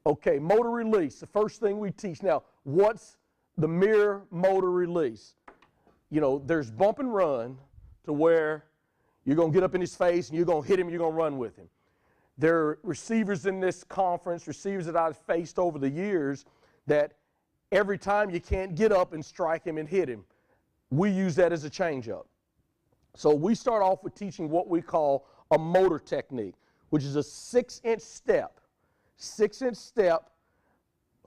Okay, motor release, the first thing we teach. Now, what's the mirror motor release? You know, there's bump and run to where you're going to get up in his face and you're going to hit him, you're going to run with him. There are receivers in this conference, receivers that I've faced over the years, that every time you can't get up and strike him and hit him. We use that as a changeup. So we start off with teaching what we call a motor technique, which is a 6-inch step. 6-inch step.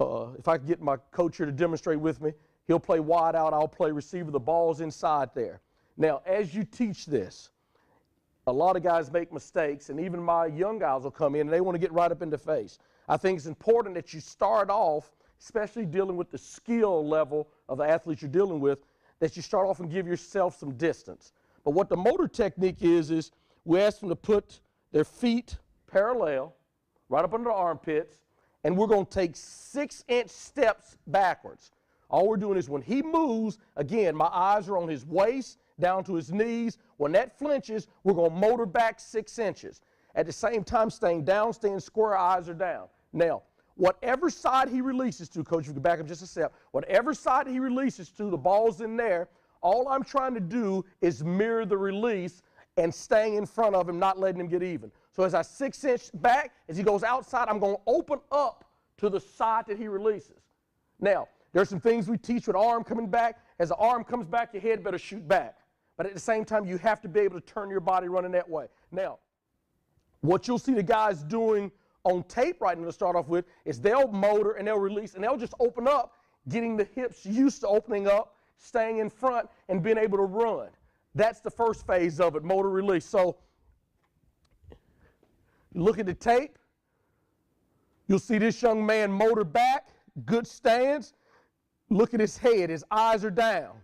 If I could get my coach here to demonstrate with me, he'll play wide out, I'll play receiver, the ball's inside there. Now, as you teach this, a lot of guys make mistakes, and even my young guys will come in and they want to get right up in the face. I think it's important that you start off, especially dealing with the skill level of the athletes you're dealing with, that you start off and give yourself some distance. But what the motor technique is we ask them to put their feet parallel, right up under the armpits, and we're going to take 6-inch steps backwards. All we're doing is when he moves, again, my eyes are on his waist, down to his knees. When that flinches, we're going to motor back 6 inches. At the same time, staying down, staying square, eyes are down. Now, whatever side he releases to, Coach, if you can back up just a step, whatever side he releases to, the ball's in there, all I'm trying to do is mirror the release and staying in front of him, not letting him get even. So as I 6-inch back, as he goes outside, I'm going to open up to the side that he releases. Now, there's some things we teach with arm coming back. As the arm comes back, your head better shoot back. But at the same time, you have to be able to turn your body running that way. Now, what you'll see the guys doing on tape right now to start off with is they'll motor and they'll release and they'll just open up, getting the hips used to opening up, staying in front, and being able to run. That's the first phase of it, motor release. So look at the tape. You'll see this young man motor back, good stance. Look at his head. His eyes are down.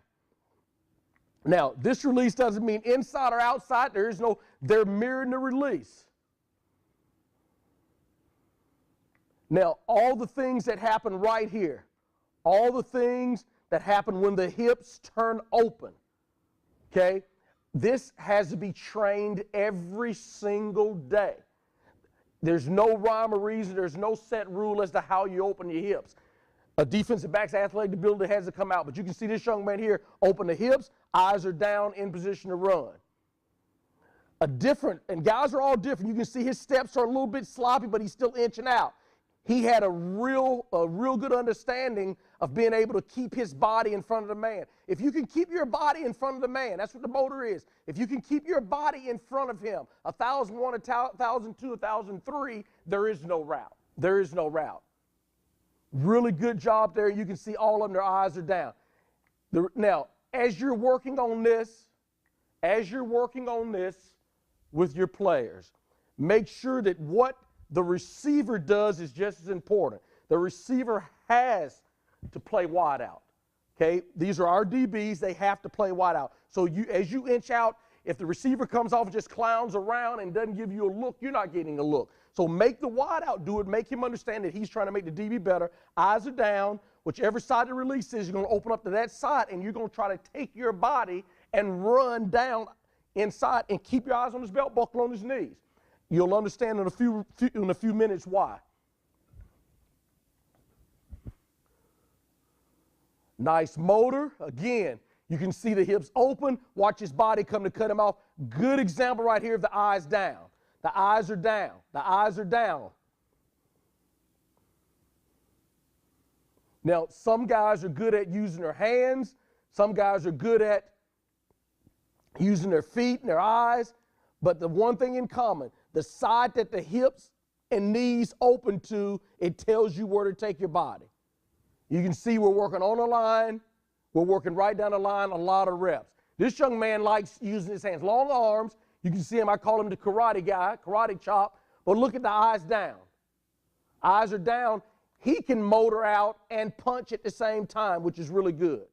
Now, this release doesn't mean inside or outside. They're mirroring the release. Now, all the things that happen right here, all the things that happen when the hips turn open, okay, this has to be trained every single day. There's no rhyme or reason. There's no set rule as to how you open your hips. A defensive back's athletic ability has to come out. But you can see this young man here open the hips, eyes are down, in position to run. And guys are all different. You can see his steps are a little bit sloppy, but he's still inching out. He had a real good understanding of being able to keep his body in front of the man. If you can keep your body in front of the man, that's what the motor is. If you can keep your body in front of him, 1,001, 1,002, 1,003, there is no route. There is no route. Really good job there. You can see all of them, their eyes are down. Now, as you're working on this with your players, make sure that what the receiver does is just as important. The receiver has to play wide out. Okay? These are our DBs. They have to play wide out. So as you inch out, if the receiver comes off and just clowns around and doesn't give you a look, you're not getting a look. So make the wide out do it. Make him understand that he's trying to make the DB better. Eyes are down. Whichever side the release is, you're going to open up to that side, and you're going to try to take your body and run down inside and keep your eyes on his belt buckle on his knees. You'll understand in a few minutes why. Nice motor. Again, you can see the hips open. Watch his body come to cut him off. Good example right here of the eyes down. The eyes are down. The eyes are down. Now, some guys are good at using their hands. Some guys are good at using their feet and their eyes. But the one thing in common, the side that the hips and knees open to, it tells you where to take your body. You can see we're working on the line. We're working right down the line, a lot of reps. This young man likes using his hands, long arms. You can see him, I call him the karate guy, karate chop. But look at the eyes down. Eyes are down. He can motor out and punch at the same time, which is really good.